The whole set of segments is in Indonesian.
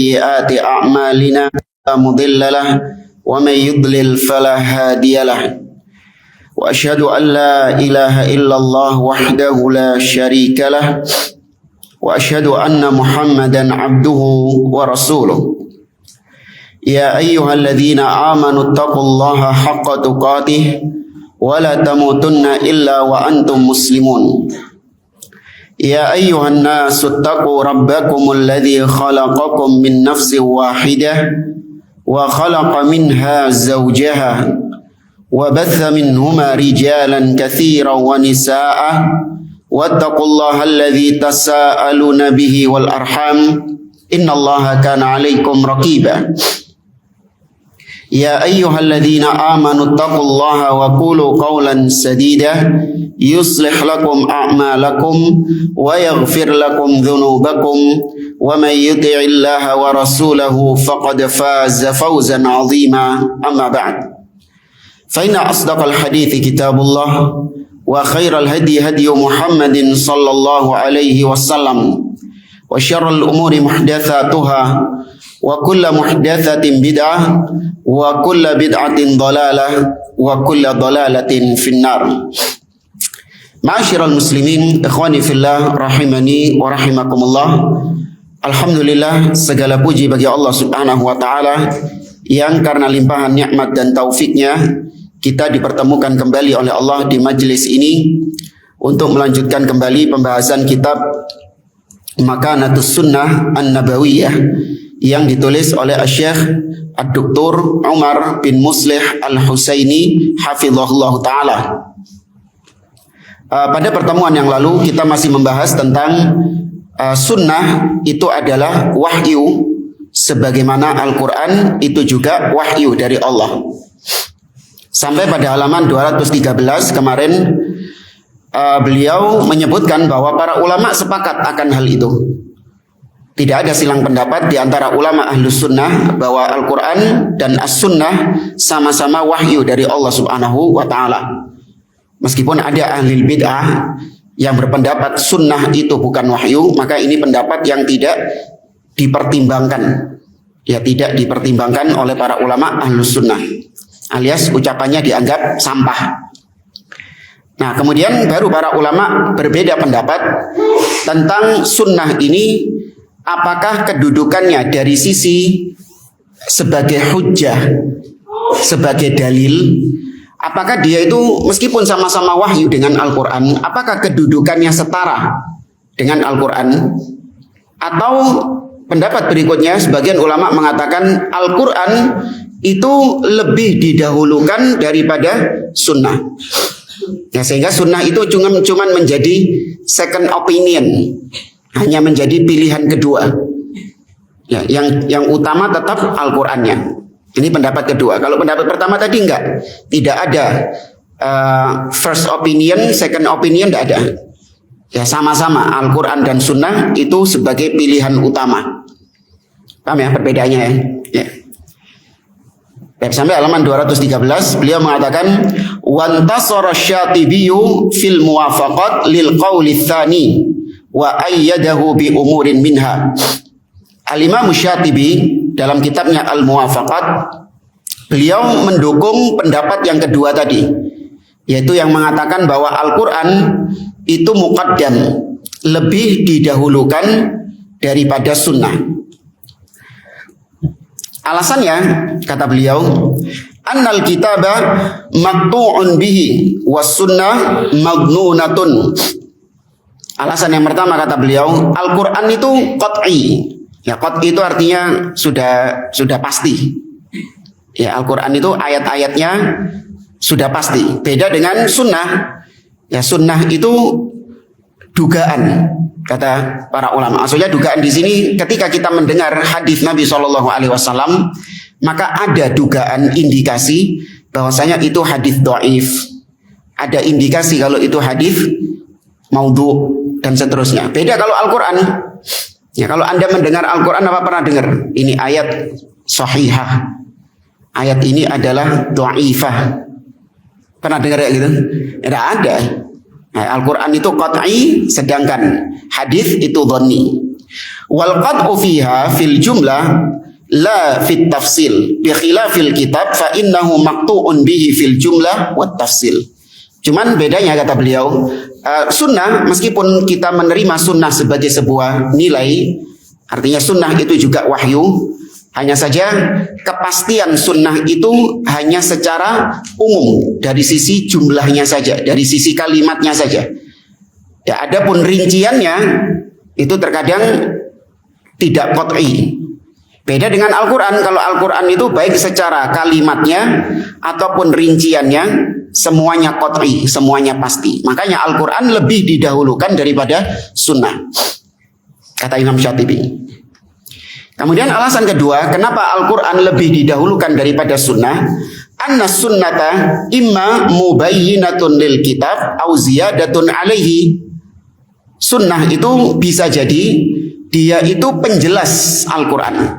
سيئات أعمالنا لا مضل له ومن يضلل فلا هادي له وأشهد أن لا إله إلا الله وحده لا شريك له وأشهد أن محمدا عبده ورسوله يا أيها الذين آمنوا اتقوا الله حق تقاته ولا تموتن إلا وأنتم مسلمون يا أيها الناس اتقوا ربكم الذي خلقكم من نفس واحدة وخلق منها زوجها وبث منهما رجالا كثيرا ونساء واتقوا الله الذي تساءلون به والأرحام إن الله كان عليكم رقيبا يا أيها الذين آمنوا اتقوا الله وقولوا قولا سديدا يصلح لكم أعمالكم ويغفر لكم ذنوبكم ومن يطع الله ورسوله فقد فاز فوزا عظيما أما بعد فإن أصدق الحديث كتاب الله وخير الهدي هدي محمد صلى الله عليه وسلم وشر الأمور محدثاتها وكل محدثة بدعة وكل بدعة ضلالة وكل ضلالة في النار. Ma'asyiral muslimin, ikhwani fillah, rahimani wa rahimakumullah. Alhamdulillah, segala puji bagi Allah Subhanahu wa taala yang karena limpahan nikmat dan taufiknya kita dipertemukan kembali oleh Allah di majelis ini untuk melanjutkan kembali pembahasan kitab Makanatus Sunnah An-Nabawiyah yang ditulis oleh Syekh Ad-Doktor Umar bin Muslih Al-Husaini hafizahullah ta'ala. Pada pertemuan yang lalu kita masih membahas tentang sunnah itu adalah wahyu, sebagaimana Al-Quran itu juga wahyu dari Allah. Sampai pada halaman 213 kemarin beliau menyebutkan bahwa para ulama sepakat akan hal itu. Tidak ada silang pendapat di antara ulama ahlus sunnah bahwa Al-Quran dan as-sunnah sama-sama wahyu dari Allah Subhanahu wa ta'ala. Meskipun ada ahli bid'ah yang berpendapat sunnah itu bukan wahyu, maka ini pendapat yang tidak dipertimbangkan. Ya, tidak dipertimbangkan oleh para ulama ahlus sunnah, alias ucapannya dianggap sampah. Nah, kemudian baru para ulama berbeda pendapat tentang sunnah ini. Apakah kedudukannya dari sisi sebagai hujjah, sebagai dalil? Apakah dia itu meskipun sama-sama wahyu dengan Al-Quran, apakah kedudukannya setara dengan Al-Quran? Atau pendapat berikutnya, sebagian ulama mengatakan Al-Quran itu lebih didahulukan daripada sunnah. Ya, sehingga sunnah itu cuma menjadi second opinion, hanya menjadi pilihan kedua. Ya, yang utama tetap Al-Qurannya. Ini pendapat kedua. Kalau pendapat pertama tadi enggak, tidak ada first opinion, second opinion, tidak ada. Ya, sama-sama Al-Quran dan Sunnah itu sebagai pilihan utama. Paham ya perbedaannya ya? Ya. Sampai halaman 213 beliau mengatakan wantasara Syatibiyyu fil muwafaqat lil qawli tsani wa ayyadahu bi umurin minha. Al-Imam Syatibi dalam kitabnya Al-Muwafaqat, beliau mendukung pendapat yang kedua tadi, yaitu yang mengatakan bahwa Al-Quran itu muqaddam, lebih didahulukan daripada sunnah. Alasannya, kata beliau, annal kitaba maqtu'un bihi was sunnah maghnunatun. Alasan yang pertama, kata beliau, Al-Quran itu qat'i. Ya, qat'i itu artinya sudah pasti. Ya, Al-Quran itu ayat-ayatnya sudah pasti. Beda dengan sunnah. Ya, sunnah itu dugaan, kata para ulama. Maksudnya dugaan di sini ketika kita mendengar hadis Nabi SAW, maka ada dugaan indikasi bahwasanya itu hadis dhaif. Ada indikasi kalau itu hadis maudhu dan seterusnya. Beda kalau Al-Quran. Ya, kalau Anda mendengar Al-Quran, apa pernah dengar? Ini ayat sahihah. Ayat ini adalah dhaifah. Pernah dengar ya gitu? Tidak ada. Nah, Al-Quran itu qat'i, sedangkan hadis itu dhanni. Wal qad'u fiha fil jumlah la fit tafsil bi khilafil kitab fa innahu maqtu'un bihi fil jumlah wat tafsil. Cuman bedanya kata beliau, sunnah meskipun kita menerima sunnah sebagai sebuah nilai, artinya sunnah itu juga wahyu, hanya saja kepastian sunnah itu hanya secara umum dari sisi jumlahnya saja, dari sisi kalimatnya saja. Ya, adapun rinciannya itu terkadang tidak qat'i. Beda dengan Al-Quran. Kalau Al-Quran itu baik secara kalimatnya ataupun rinciannya semuanya qat'i, semuanya pasti. Makanya Al-Quran lebih didahulukan daripada sunnah, kata Imam Syatibi. Kemudian alasan kedua, kenapa Al-Quran lebih didahulukan daripada sunnah? Anna sunnata imma mubayyinatun lil kitab au ziyadatun alaihi. Sunnah itu bisa jadi dia itu penjelas Al-Quran.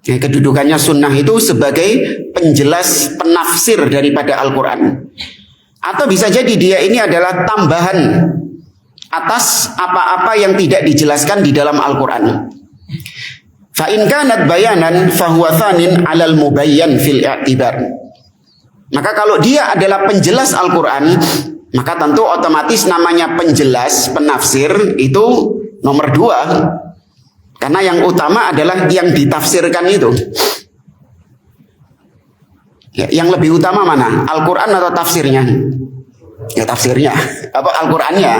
Ya, kedudukannya sunnah itu sebagai penjelas, penafsir daripada Al-Quran. Atau bisa jadi dia ini adalah tambahan atas apa-apa yang tidak dijelaskan di dalam Al-Quran. Fa in kanat bayanan fahuwa thanin 'alal mubayyan fil i'tibar. Maka kalau dia adalah penjelas Al-Quran, maka tentu otomatis namanya penjelas, penafsir itu nomor 2. Karena yang utama adalah yang ditafsirkan itu. Ya, yang lebih utama mana? Al-Quran atau tafsirnya? Ya tafsirnya. Apa Al-Qurannya?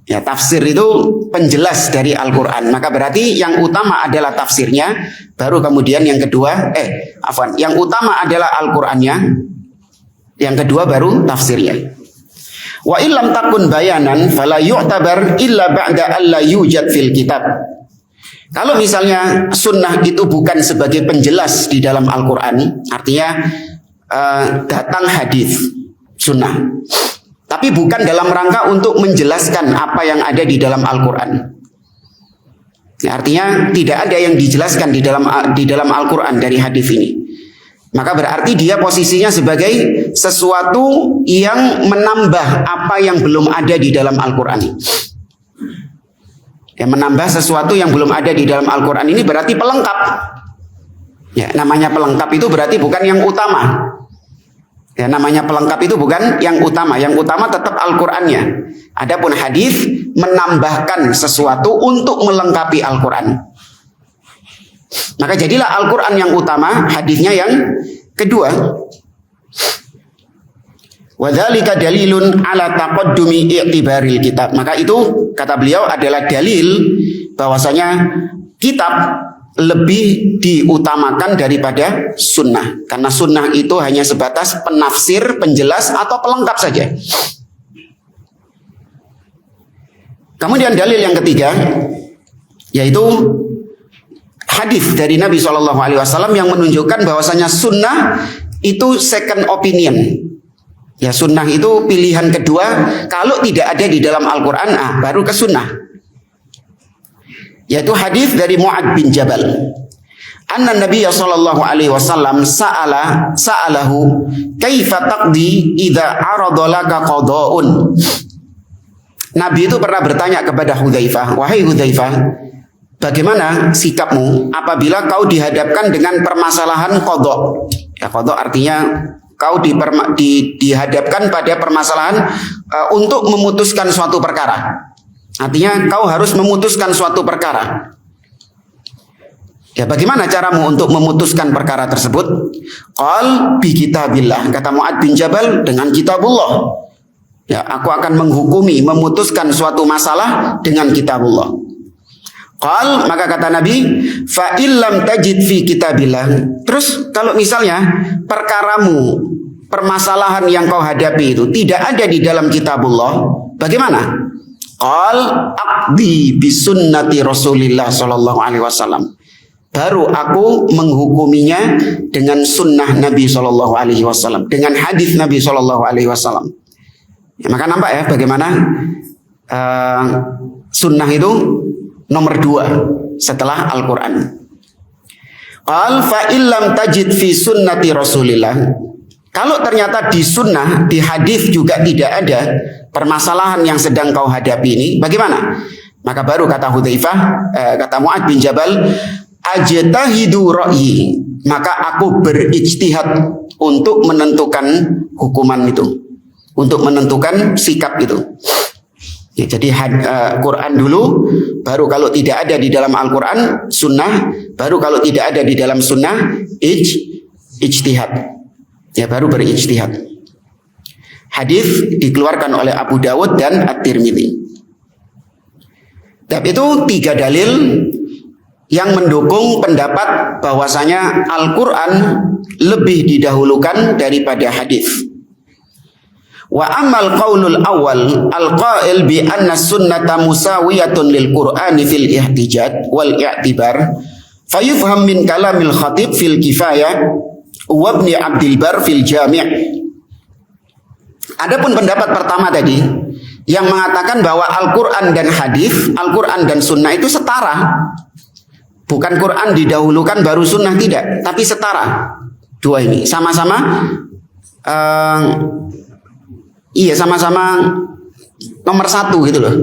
Ya tafsir itu penjelas dari Al-Quran. Maka berarti yang utama adalah tafsirnya. Baru kemudian yang kedua, yang utama adalah Al-Qurannya. Yang kedua baru tafsirnya. Wa illam takun bayanan fala yu'tabar illa ba'da alla yujad fil kitab. Kalau misalnya sunnah itu bukan sebagai penjelas di dalam Al-Quran, artinya datang hadis sunnah, tapi bukan dalam rangka untuk menjelaskan apa yang ada di dalam Al-Quran. Ya, artinya tidak ada yang dijelaskan di dalam Al-Quran dari hadis ini. Maka berarti dia posisinya sebagai sesuatu yang menambah apa yang belum ada di dalam Al-Quran. Ya, menambah sesuatu yang belum ada di dalam Al-Quran ini berarti pelengkap. Ya, namanya pelengkap itu berarti bukan yang utama. Ya, namanya pelengkap itu bukan yang utama. Yang utama tetap Al-Qurannya. Adapun hadis menambahkan sesuatu untuk melengkapi Al-Quran. Maka jadilah Al-Quran yang utama, hadisnya yang kedua. Wadzalika dalilun ala taqaddumi i'tibaril kitab. Maka itu kata beliau adalah dalil bahwasanya kitab lebih diutamakan daripada sunnah. Karena sunnah itu hanya sebatas penafsir, penjelas atau pelengkap saja. Kemudian dalil yang ketiga yaitu hadis dari Nabi SAW yang menunjukkan bahwasanya sunnah itu second opinion. Ya, sunnah itu pilihan kedua. Kalau tidak ada di dalam Al-Quran, baru ke sunnah. Yaitu hadis dari Mu'ad bin Jabal. Anna Nabi SAW sa'alahu kaifa taqdi idza arada laka qada'un. Nabi itu pernah bertanya kepada Hudzaifah, wahai Hudzaifah, bagaimana sikapmu apabila kau dihadapkan dengan permasalahan qada'? Ya, qada' artinya kau dihadapkan pada permasalahan untuk memutuskan suatu perkara. Artinya kau harus memutuskan suatu perkara. Ya, bagaimana caramu untuk memutuskan perkara tersebut? Qal bi kitabillah, kata Mu'ad bin Jabal, dengan kitabullah. Ya, aku akan menghukumi, memutuskan suatu masalah dengan kitabullah. Qal, maka kata Nabi, fa illam tajid fi kitabillah. Terus kalau misalnya perkaramu, permasalahan yang kau hadapi itu tidak ada di dalam kitabullah, bagaimana? Qal aqdi bi sunnati Rasulillah sallallahu alaihi wasallam. Baru aku menghukuminya dengan sunnah Nabi sallallahu alaihi wasallam, dengan hadis Nabi sallallahu alaihi wasallam. Ya, maka nampak ya bagaimana sunnah itu nomor 2 setelah Al-Quran. Qal fa illam tajid fi sunnati Rasulillah. Kalau ternyata di sunnah, di hadis juga tidak ada permasalahan yang sedang kau hadapi ini, bagaimana? Maka baru kata Hudzaifah, kata Mu'adz bin Jabal, ajtahidu ra'yi, maka aku berijtihad untuk menentukan hukuman itu, untuk menentukan sikap itu. Ya, jadi Quran dulu, baru kalau tidak ada di dalam Al-Quran, sunnah, baru kalau tidak ada di dalam sunnah, ijtihad. Ya, baru berijtihad. Hadis dikeluarkan oleh Abu Dawud dan At-Tirmidzi. Tapi itu 3 dalil yang mendukung pendapat bahwasanya Al-Quran lebih didahulukan daripada hadis. Wa amal qaulul awal al-qail bi anna sunnata musawiyatun lil Qur'ani fil ihtijaj wal i'tibar fayufham min kalamil khatib fil kifayah wa ibn Abdul Bar fil jami'. Adapun pendapat pertama tadi yang mengatakan bahwa Al-Quran dan hadis, Al-Quran dan sunnah itu setara. Bukan Quran didahulukan baru sunnah, tidak, tapi setara. Dua ini sama-sama sama-sama nomor 1 gitu loh.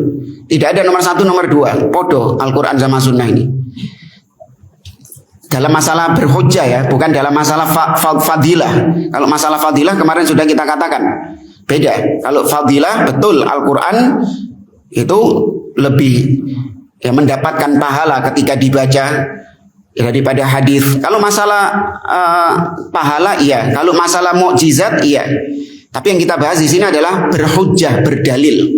Tidak ada nomor 1 nomor 2, podo Al-Quran sama sunnah ini. Dalam masalah berhujjah ya, bukan dalam masalah fadilah. Kalau masalah fadilah kemarin sudah kita katakan beda. Kalau fadilah betul Al-Quran itu lebih mendapatkan pahala ketika dibaca daripada hadis. Kalau masalah pahala iya, kalau masalah mukjizat iya. Tapi yang kita bahas di sini adalah berhujjah, berdalil.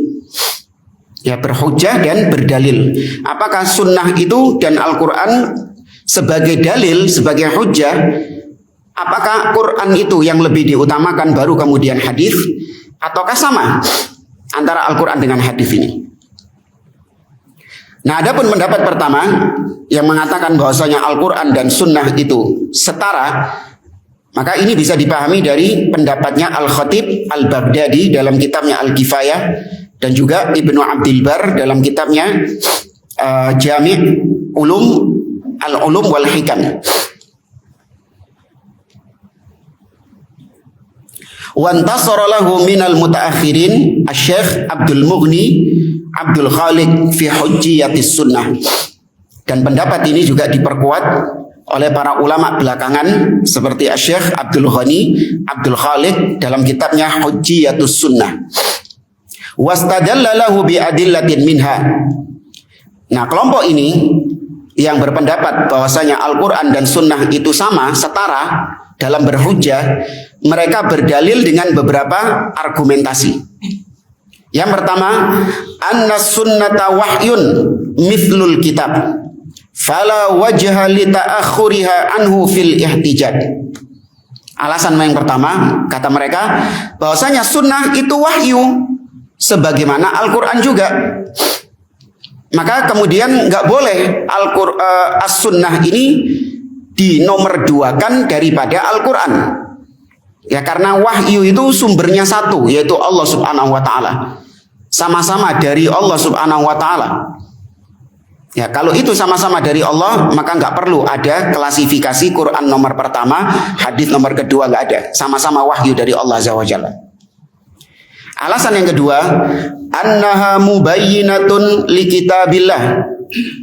Ya, berhujjah dan berdalil. Apakah sunnah itu dan Al-Quran sebagai dalil, sebagai hujjah? Apakah Quran itu yang lebih diutamakan baru kemudian hadis? Ataukah sama antara Al-Quran dengan hadis ini? Nah, adapun pendapat pertama yang mengatakan bahwasanya Al-Quran dan sunnah itu setara, maka ini bisa dipahami dari pendapatnya Al-Khatib Al-Baghdadi dalam kitabnya Al-Kifayah dan juga Ibnu Abdul Bar dalam kitabnya Jami' Al-Ulum wal Hikam. Wantasara lahu minal mutaakhirin Asy-Syaikh Abdul Mughni Abdul Khaliq fi hujjiyatis sunnah. Dan pendapat ini juga diperkuat oleh para ulama belakangan seperti Asy-Syaikh Abdul Ghani Abdul Khaliq dalam kitabnya Hujjiyatus Sunnah. Wastadalla lahu bi adillatin minha. Nah, kelompok ini yang berpendapat bahwasanya Al-Quran dan sunnah itu sama, setara dalam berhujjah, mereka berdalil dengan beberapa argumentasi. Yang pertama, anna sunnata wahyun mithlul kitab fala wajha li ta'akhuriha anhu fil ihtijaj. Alasan yang pertama, kata mereka, bahwasanya sunnah itu wahyu sebagaimana Al-Quran juga. Maka kemudian nggak boleh as-sunnah ini dinomorduakan daripada Al-Quran. Ya, karena wahyu itu sumbernya satu, yaitu Allah Subhanahu wa Ta'ala. Sama-sama dari Allah Subhanahu wa Ta'ala. Ya, kalau itu sama-sama dari Allah, maka nggak perlu ada klasifikasi Quran nomor pertama, hadis nomor kedua, nggak ada. Sama-sama wahyu dari Allah Azza wa Jalla. Alasan yang kedua, annaha mubayyinatun li kitabillah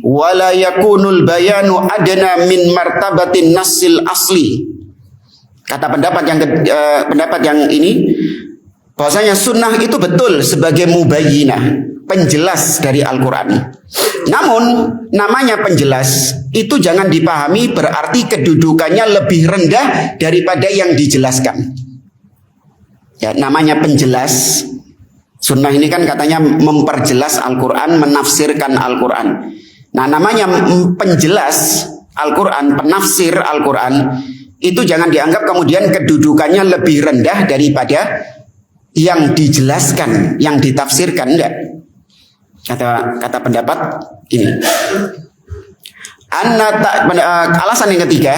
wa la yakunul bayanu adna min martabatin nassil asli. Kata pendapat yang ini, bahwasanya sunnah itu betul sebagai mubayyinah, penjelas dari Al-Quran. Namun namanya penjelas itu jangan dipahami berarti kedudukannya lebih rendah daripada yang dijelaskan. Ya, namanya penjelas. Sunnah ini kan katanya memperjelas Al-Quran, menafsirkan Al-Quran. Nah, namanya penjelas Al-Quran, penafsir Al-Quran, itu jangan dianggap kemudian kedudukannya lebih rendah daripada yang dijelaskan, yang ditafsirkan. Enggak. Kata pendapat ini. Alasan yang ketiga,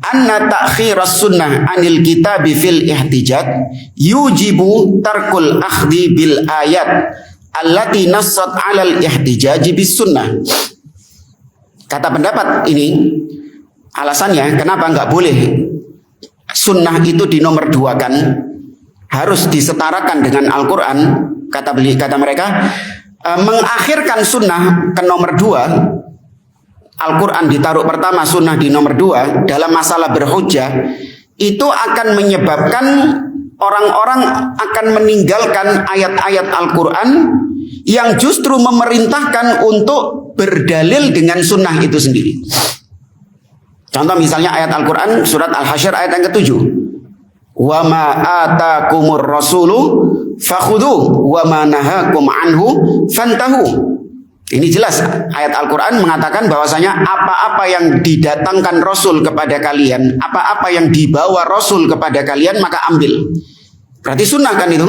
anna ta'khiras sunnah anil kitabi fil ihtijaj yujibu tarkul akhdi bil ayat allati nassat 'alal ihtijaj bis sunnah. Kata pendapat ini, alasannya kenapa nggak boleh sunnah itu dinomorduakan, harus disetarakan dengan Al-Quran. Kata mereka, mengakhirkan sunnah ke nomor 2, Al-Quran ditaruh pertama, sunnah di nomor 2 dalam masalah berhujjah, itu akan menyebabkan orang-orang akan meninggalkan ayat-ayat Al-Quran yang justru memerintahkan untuk berdalil dengan sunnah itu sendiri. Contoh misalnya ayat Al-Quran surat Al-Hasyr ayat yang ke-7. Wa ma atakumur rasulu fakhudhu wa ma nahakum anhu fantahu. Ini jelas ayat Al-Quran mengatakan bahwasanya apa-apa yang didatangkan Rasul kepada kalian, apa-apa yang dibawa Rasul kepada kalian, maka ambil. Berarti sunnah kan itu.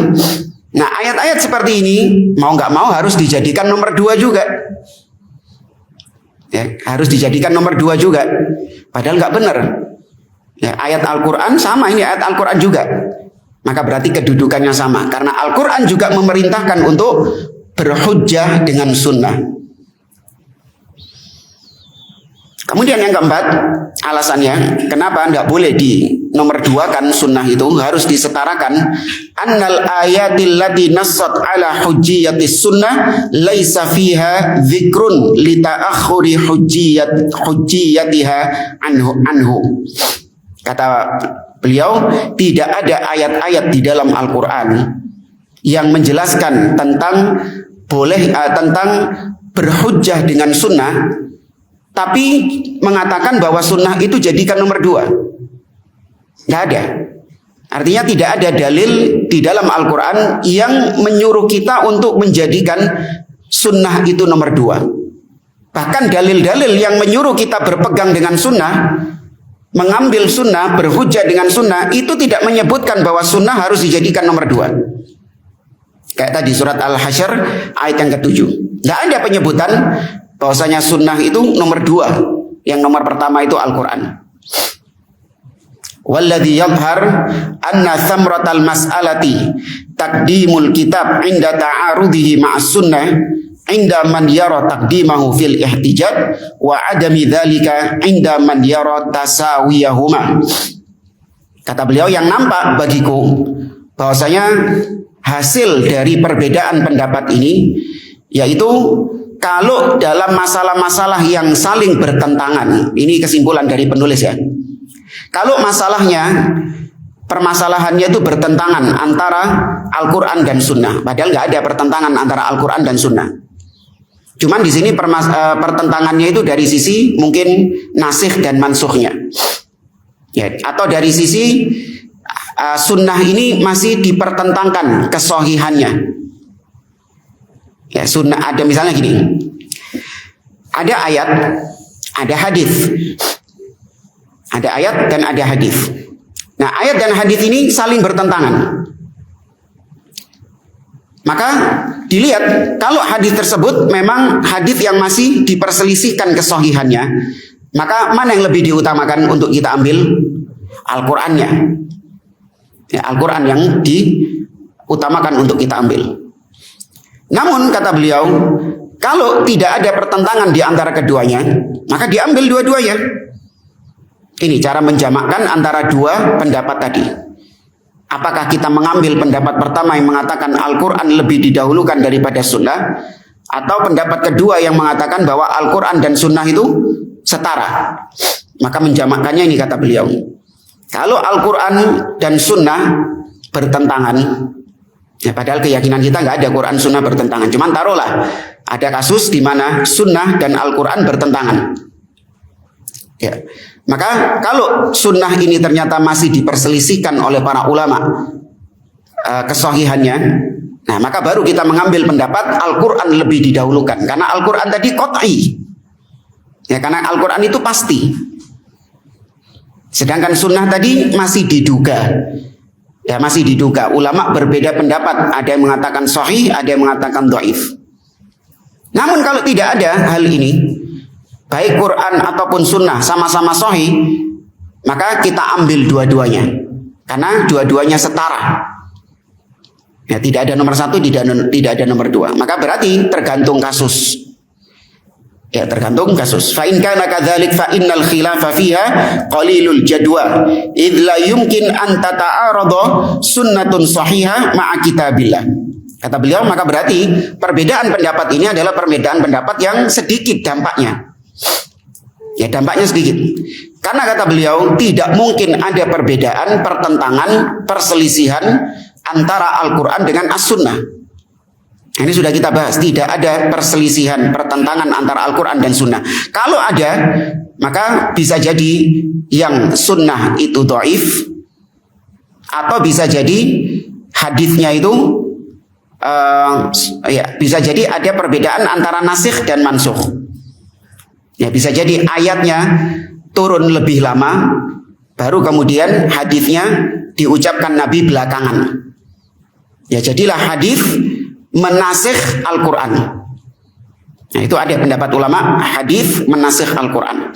Nah, ayat-ayat seperti ini mau nggak mau harus dijadikan nomor 2 juga. Ya, harus dijadikan nomor 2 juga. Padahal nggak benar. Ya, ayat Al-Quran sama, ini ayat Al-Quran juga. Maka berarti kedudukannya sama. Karena Al-Quran juga memerintahkan untuk berhujjah dengan sunnah. Kemudian yang keempat, alasannya kenapa tidak boleh di nomor 2 kan sunnah itu harus disetarakan. Annal ayatil lati nassat ala hujjiyatis sunnah laisa fiha dzikrun li ta'akhuri hujjiyatiha anhu. Kata beliau, tidak ada ayat-ayat di dalam Al-Quran yang menjelaskan tentang tentang berhujjah dengan sunnah, tapi mengatakan bahwa sunnah itu jadikan nomor 2. Tidak ada. Artinya tidak ada dalil di dalam Al-Quran yang menyuruh kita untuk menjadikan sunnah itu nomor 2. Bahkan dalil-dalil yang menyuruh kita berpegang dengan sunnah, mengambil sunnah, berhujjah dengan sunnah, itu tidak menyebutkan bahwa sunnah harus dijadikan nomor 2. Kayak tadi surat Al-Hasyr ayat yang ke-7. Tidak ada penyebutan bahwasanya sunnah itu nomor 2. Yang nomor pertama itu Al-Quran. Walladhi yadhhar anna thamratal mas'alati taqdimul kitab inda ta'arudihi ma'as sunnah inda man yara taqdimahu fil ihtijaj wa adami dhalika inda man yara tasawiyahuma. Kata beliau, yang nampak bagiku bahwasanya hasil dari perbedaan pendapat ini yaitu kalau dalam masalah-masalah yang saling bertentangan, ini kesimpulan dari penulis ya. Kalau permasalahannya itu bertentangan antara Al-Quran dan Sunnah, padahal nggak ada pertentangan antara Al-Quran dan Sunnah. Cuman di sini pertentangannya itu dari sisi mungkin nasikh dan mansukhnya, ya, atau dari sisi Sunnah ini masih dipertentangkan kesohihannya. Ya, Sunnah ada misalnya gini, ada ayat, ada hadis. Ada ayat dan ada hadis. Nah, ayat dan hadis ini saling bertentangan. Maka dilihat kalau hadis tersebut memang hadis yang masih diperselisihkan kesohihannya, maka mana yang lebih diutamakan untuk kita ambil? Al-Qur'annya. Ya, Al-Qur'an yang diutamakan untuk kita ambil. Namun kata beliau, kalau tidak ada pertentangan di antara keduanya, maka diambil dua-duanya. Ini cara menjamakkan antara 2 pendapat tadi. Apakah kita mengambil pendapat pertama yang mengatakan Al-Quran lebih didahulukan daripada Sunnah, atau pendapat kedua yang mengatakan bahwa Al-Quran dan Sunnah itu setara? Maka menjamakkannya ini kata beliau, kalau Al-Quran dan Sunnah bertentangan, ya, padahal keyakinan kita nggak ada Quran Sunnah bertentangan. Cuman taruhlah ada kasus di mana Sunnah dan Al-Quran bertentangan. Ya, maka kalau Sunnah ini ternyata masih diperselisihkan oleh para ulama kesohihannya, nah maka baru kita mengambil pendapat Al-Quran lebih didahulukan. Karena Al-Quran tadi qat'i, ya, karena Al-Quran itu pasti. Sedangkan Sunnah tadi masih diduga. Ya, masih diduga. Ulama berbeda pendapat. Ada yang mengatakan sahih, ada yang mengatakan dhaif. Namun kalau tidak ada hal ini, baik Quran ataupun Sunnah sama-sama sahih, maka kita ambil dua-duanya. Karena dua-duanya setara. Ya, tidak ada nomor 1, tidak ada nomor 2. Maka berarti tergantung kasus. Ya, tergantung kasus. Fa in kana kadzalik fa innal khilafa fiha qalilul jadwa id la yumkin an tata'arada sunnatun sahihah ma'a kitabillah. Kata beliau, maka berarti perbedaan pendapat ini adalah perbedaan pendapat yang sedikit dampaknya. Ya, dampaknya sedikit. Karena kata beliau, tidak mungkin ada perbedaan, pertentangan, perselisihan antara Al-Quran dengan As-Sunnah. Ini sudah kita bahas, tidak ada perselisihan, pertentangan antara Al-Quran dan Sunnah. Kalau ada, maka bisa jadi yang Sunnah itu dhaif, atau bisa jadi hadisnya itu bisa jadi ada perbedaan antara nasikh dan mansukh. Ya, bisa jadi ayatnya turun lebih lama, baru kemudian hadisnya diucapkan Nabi belakangan. Ya, jadilah hadis menasikh Al-Quran. Nah, itu ada pendapat ulama, hadis menasikh Al-Quran.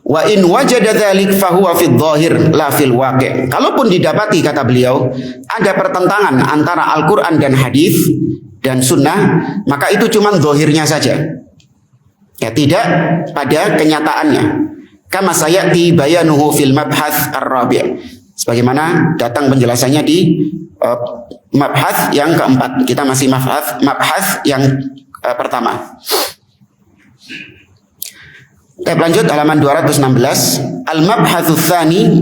Wa in wajada dzalik fahuwa fid dhahir la fil waqi'. Kalaupun didapati, kata beliau, ada pertentangan antara Al-Qur'an dan hadis dan sunnah, maka itu cuma zahirnya saja. Ya, tidak pada kenyataannya. Kama sayati bayanuhu fil mabhath ar-rabi'. Sebagaimana datang penjelasannya di mabhath yang keempat. Kita masih mabhath yang pertama. Kita lanjut halaman 216. Al-mabhatsu tsani,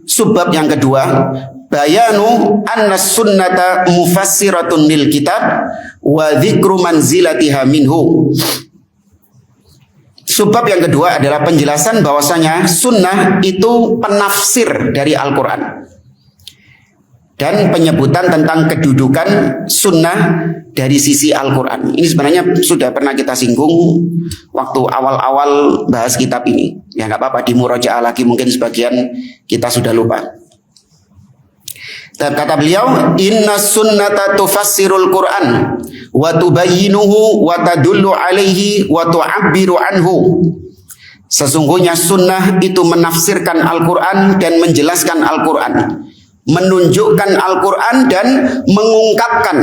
subbab yang kedua, bayanu anna sunnata mufassiratun lil kitab wa dzikru manzilatiha minhu. Subbab yang kedua adalah penjelasan bahwasanya sunnah itu penafsir dari Al-Quran, dan penyebutan tentang kedudukan sunnah dari sisi Al-Quran. Ini sebenarnya sudah pernah kita singgung waktu awal-awal bahas kitab ini. Ya, nggak apa-apa, di murojaah lagi, mungkin sebagian kita sudah lupa. Dan kata beliau, inna sunnata tufassirul Quran wa tubayyinuhu wa tadullu alaihi wa tu'abbiru anhu. Sesungguhnya sunnah itu menafsirkan Al-Quran dan menjelaskan Al-Quran, menunjukkan Al-Quran dan mengungkapkan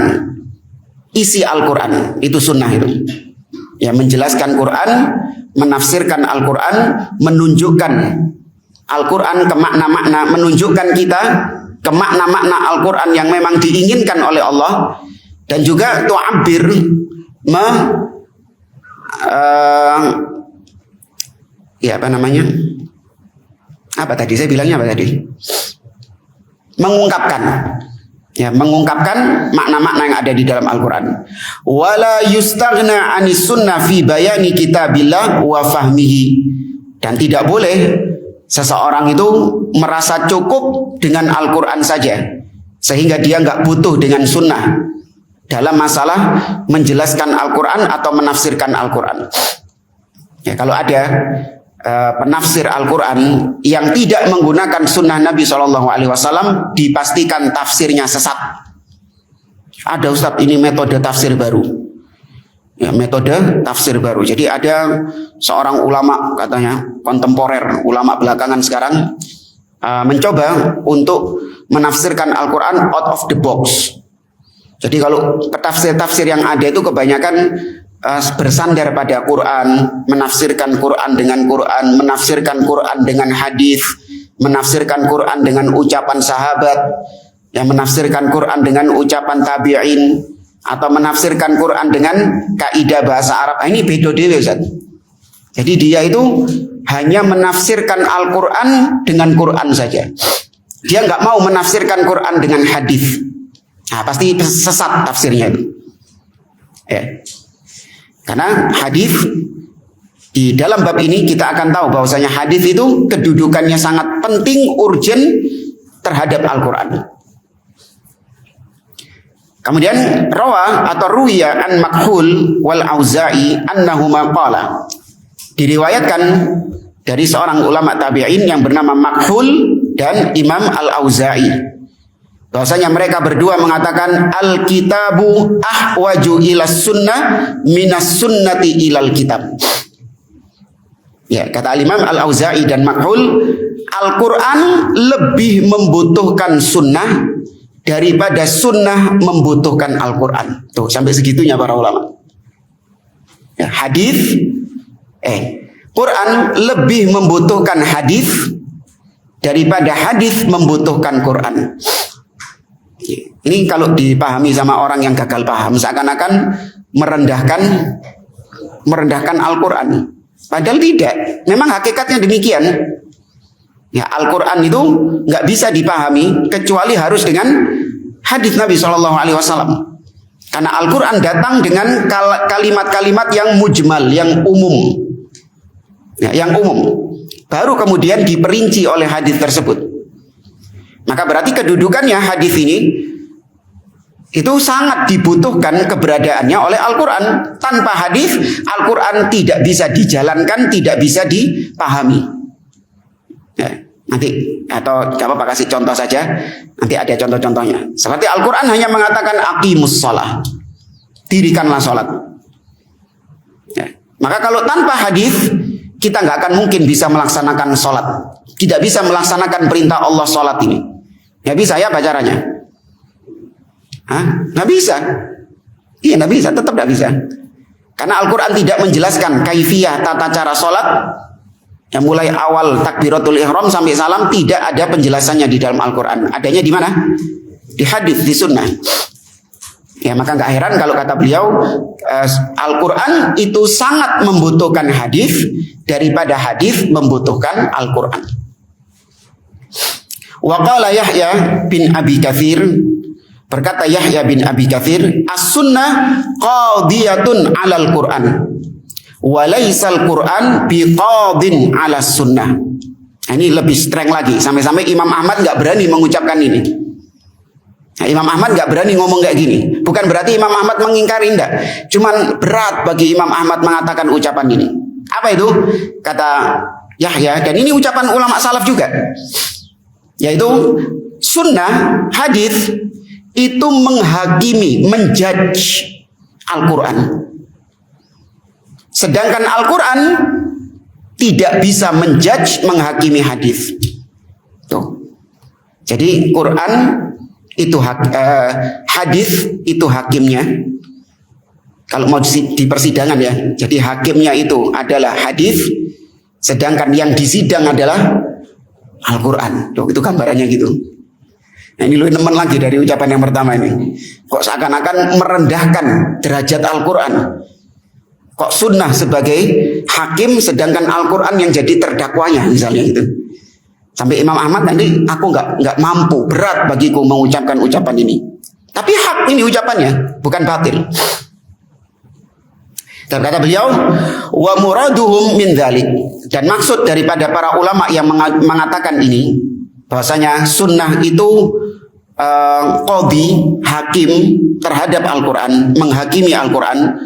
isi Al-Quran. Itu sunnah itu. Ya, menjelaskan Quran, menafsirkan Al-Quran, menunjukkan Al-Quran ke makna-makna, menunjukkan kita ke makna-makna Al-Quran yang memang diinginkan oleh Allah, dan juga tu'abbir, apa tadi saya bilangnya apa tadi? Mengungkapkan, ya, mengungkapkan makna-makna yang ada di dalam Al-Quran. Wala yustaghna anis sunnah fi bayani kitabillah wa fahmihi. Dan tidak boleh seseorang itu merasa cukup dengan Al-Quran saja, sehingga dia nggak butuh dengan sunnah dalam masalah menjelaskan Al-Quran atau menafsirkan Al-Quran. Ya, kalau ada penafsir Al-Quran yang tidak menggunakan sunnah Nabi SAW, dipastikan tafsirnya sesat. Ada Ustadz, ini metode tafsir baru. Ya, metode tafsir baru. Jadi ada seorang ulama, katanya kontemporer, ulama belakangan sekarang, mencoba untuk menafsirkan Al-Quran out of the box. Jadi kalau tafsir-tafsir yang ada itu kebanyakan bersandar pada Quran, menafsirkan Quran dengan Quran, menafsirkan Quran dengan hadis, menafsirkan Quran dengan ucapan sahabat, yang menafsirkan Quran dengan ucapan tabi'in, atau menafsirkan Quran dengan kaidah bahasa Arab. Ini beda dewe, Ustaz. Jadi dia itu hanya menafsirkan Al-Quran dengan Quran saja. Dia nggak mau menafsirkan Quran dengan hadis. Nah, pasti sesat tafsirnya itu. Ya. Karena hadis, di dalam bab ini kita akan tahu bahwasanya hadis itu kedudukannya sangat penting, urgent terhadap Al-Quran. Kemudian rawa atau ruwiya an Makhul wal Auza'i annahuma qala. Diriwayatkan dari seorang ulama tabi'in yang bernama Makhul dan Imam Al-Auza'i, bahwasanya mereka berdua mengatakan al-kitabu ahwaju ilas sunnah minas sunnati ilal kitab. Ya, kata Imam Al-Auza'i dan Makhul, Al-Quran lebih membutuhkan sunnah daripada sunnah membutuhkan Al-Quran. Tuh, sampai segitunya para ulama. Ya, hadis, Quran lebih membutuhkan hadis daripada hadis membutuhkan Quran. Ini kalau dipahami sama orang yang gagal paham, seakan-akan merendahkan Al-Quran. Padahal tidak. Memang hakikatnya demikian. Ya, Al-Quran itu nggak bisa dipahami kecuali harus dengan hadis Nabi SAW. Karena Al-Quran datang dengan kalimat-kalimat yang mujmal, yang umum. Ya, yang umum. Baru kemudian diperinci oleh hadis tersebut. Maka berarti kedudukannya hadis ini itu sangat dibutuhkan keberadaannya oleh Al-Quran. Tanpa hadis, Al-Quran tidak bisa dijalankan, tidak bisa dipahami. Ya, nanti atau apa kasih contoh saja. Nanti ada contoh-contohnya. Seperti Al-Quran hanya mengatakan aqimus shalah, dirikanlah sholat. Ya. Maka kalau tanpa hadis, kita nggak akan mungkin bisa melaksanakan sholat. Tidak bisa melaksanakan perintah Allah sholat ini. Nggak bisa ya caranya? Nggak bisa. Iya nggak bisa, tetap nggak bisa. Karena Al-Quran tidak menjelaskan kaifiyah tata cara sholat. Yang mulai awal takbiratul ihram sampai salam tidak ada penjelasannya di dalam Al-Quran. Adanya di mana? Di hadis, di sunnah. Ya maka nggak heran kalau kata beliau Al-Quran itu sangat membutuhkan hadis daripada hadis membutuhkan Al-Quran. Wa qala Yahya bin Abi Katsir, berkata Yahya bin Abi Katsir, as-sunnah qadiyatun 'alal Qur'an wa laisal Qur'an biqadin 'ala sunnah. Nah, ini lebih streng lagi, sampai-sampai Imam Ahmad nggak berani mengucapkan ini. Nah, Imam Ahmad nggak berani ngomong kayak gini. Bukan berarti Imam Ahmad mengingkari, enggak. Cuman berat bagi Imam Ahmad mengatakan ucapan ini. Apa itu? Kata Yahya, dan ini ucapan ulama salaf juga. Yaitu sunnah, hadis itu menghakimi, menjudge Al-Quran. Sedangkan Al-Quran tidak bisa menjudge, menghakimi hadis. Tuh. Jadi Quran itu hadis itu hakimnya. Kalau mau di persidangan ya, jadi hakimnya itu adalah hadis, sedangkan yang disidang adalah Al-Quran. Tuh, itu gambarannya gitu. Nah, ini lebih nemen lagi dari ucapan yang pertama ini. Kok seakan-akan merendahkan derajat Al-Quran. Kok sunnah sebagai hakim sedangkan Al-Quran yang jadi terdakwanya misalnya gitu. Sampai Imam Ahmad nanti aku nggak mampu, berat bagiku mengucapkan ucapan ini. Tapi hak ini ucapannya, bukan batil. Dan kata beliau, wa muraduhum min dzalik, dan maksud daripada para ulama yang mengatakan ini bahwasanya sunnah itu qadhi, hakim terhadap Al-Quran, menghakimi Al-Quran.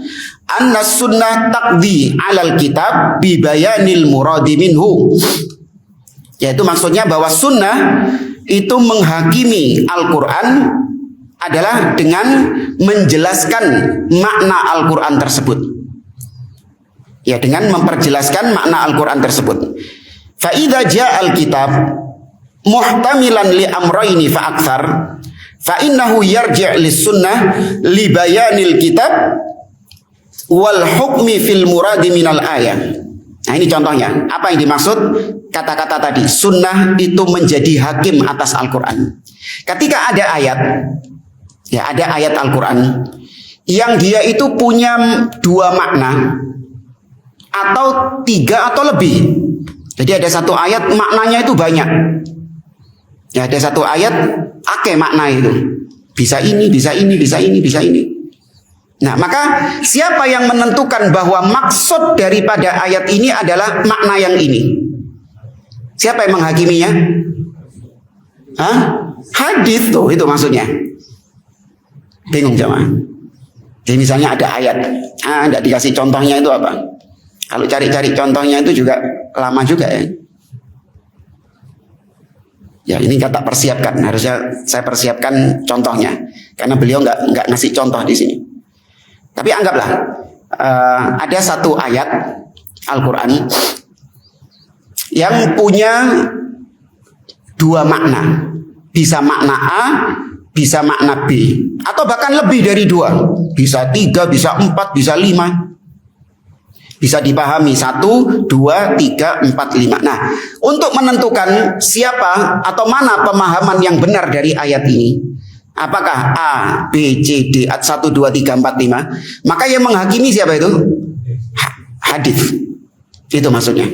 Anna sunnah taqdi alal kitab bi bayanil muradi minhu. Yaitu maksudnya bahwa sunnah itu menghakimi Al-Quran adalah dengan menjelaskan makna Al-Quran tersebut. Ya, dengan memperjelaskan makna Al-Quran tersebut. Fa idza ja'al kitab muhtamilan li amrayni fa aktsar fa innahu yarji' lis sunnah li bayanil kitab wal hukmi fil muradi minal ayat. Nah, ini contohnya. Apa yang dimaksud kata-kata tadi? Sunnah itu menjadi hakim atas Al-Quran. Ketika ada ayat, ya ada ayat Al-Quran yang dia itu punya dua makna atau tiga atau lebih. Jadi ada satu ayat maknanya itu banyak. Ya ada satu ayat akeh makna itu. Bisa ini, bisa ini, bisa ini, bisa ini. Nah, maka siapa yang menentukan bahwa maksud daripada ayat ini adalah makna yang ini? Siapa yang menghakiminya? Hadis tuh, itu maksudnya. Bingung jemaah. Jadi misalnya ada ayat, tidak dikasih contohnya itu apa? Kalau cari-cari contohnya itu juga lama juga ya. Ya ini kata persiapkan, harusnya saya persiapkan contohnya, karena beliau nggak ngasih contoh di sini. Tapi anggaplah ada satu ayat Al-Quran yang punya dua makna. Bisa makna A, bisa makna B. Atau bahkan lebih dari dua. Bisa 3, bisa 4, bisa 5. Bisa dipahami 1, 2, 3, 4, 5. Nah, untuk menentukan siapa atau mana pemahaman yang benar dari ayat ini, Apakah A, B, C, D, 1, 2, 3, 4, 5? Maka yang menghakimi siapa itu? Hadis. Itu maksudnya.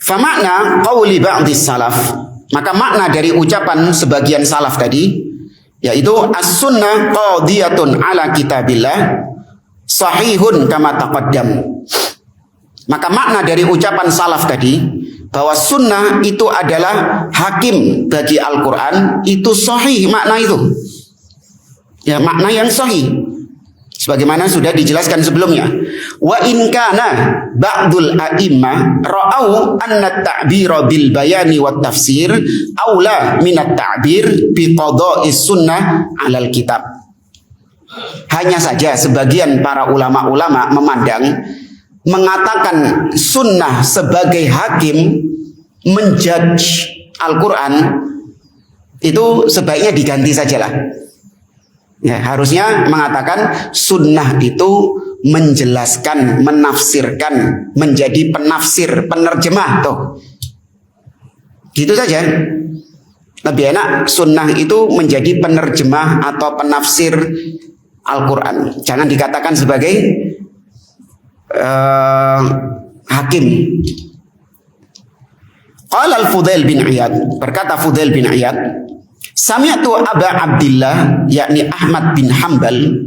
Famakna qauli ba'dis salaf. Maka makna dari ucapan sebagian salaf tadi yaitu as-sunnah qadiyatun ala kitabillah sahihun kama taqaddam. Maka makna dari ucapan salaf tadi bahwa sunnah itu adalah hakim bagi Al-Quran, itu sahih makna itu. Ya, makna yang sahih. Sebagaimana sudah dijelaskan sebelumnya. Wa in kana ba'dul a'immah ra'au anna at-ta'bira bil bayani wat tafsir aula min at-ta'bir bi qada'is sunnah 'alal kitab. Hanya saja sebagian para ulama-ulama memandang mengatakan sunnah sebagai hakim menjudge Al-Quran itu sebaiknya diganti sajalah. Ya, harusnya mengatakan sunnah itu menjelaskan, menafsirkan, menjadi penafsir, penerjemah tuh. Gitu saja. Lebih enak sunnah itu menjadi penerjemah atau penafsir Al-Quran. Jangan dikatakan sebagai hakim. Qala al-Fudail bin Iyad, berkata Fudail bin Iyad, sami'tu Aba Abdillah yakni Ahmad bin Hanbal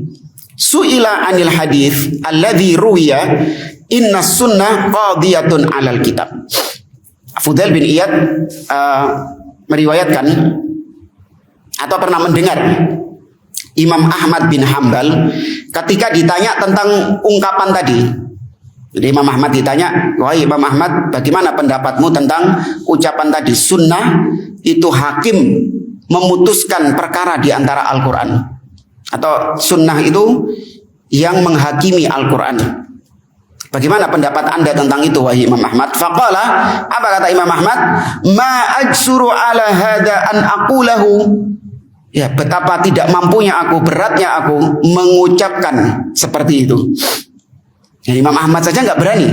su'ila anil hadis alladhi ruwiya inna sunnah qadiyatun 'alal kitab. Fudail bin Iyad meriwayatkan atau pernah mendengar Imam Ahmad bin Hanbal ketika ditanya tentang ungkapan tadi. Jadi Imam Ahmad ditanya, wahai Imam Ahmad, bagaimana pendapatmu tentang ucapan tadi? Sunnah itu hakim memutuskan perkara di antara Al-Quran, atau sunnah itu yang menghakimi Al-Quran. Bagaimana pendapat anda tentang itu, wahai Imam Ahmad? Faqala, apa kata Imam Ahmad? Ma ajsuru ala hada an aqulahu. Ya, betapa tidak mampunya aku, beratnya aku mengucapkan seperti itu. Ya, Imam Ahmad saja nggak berani,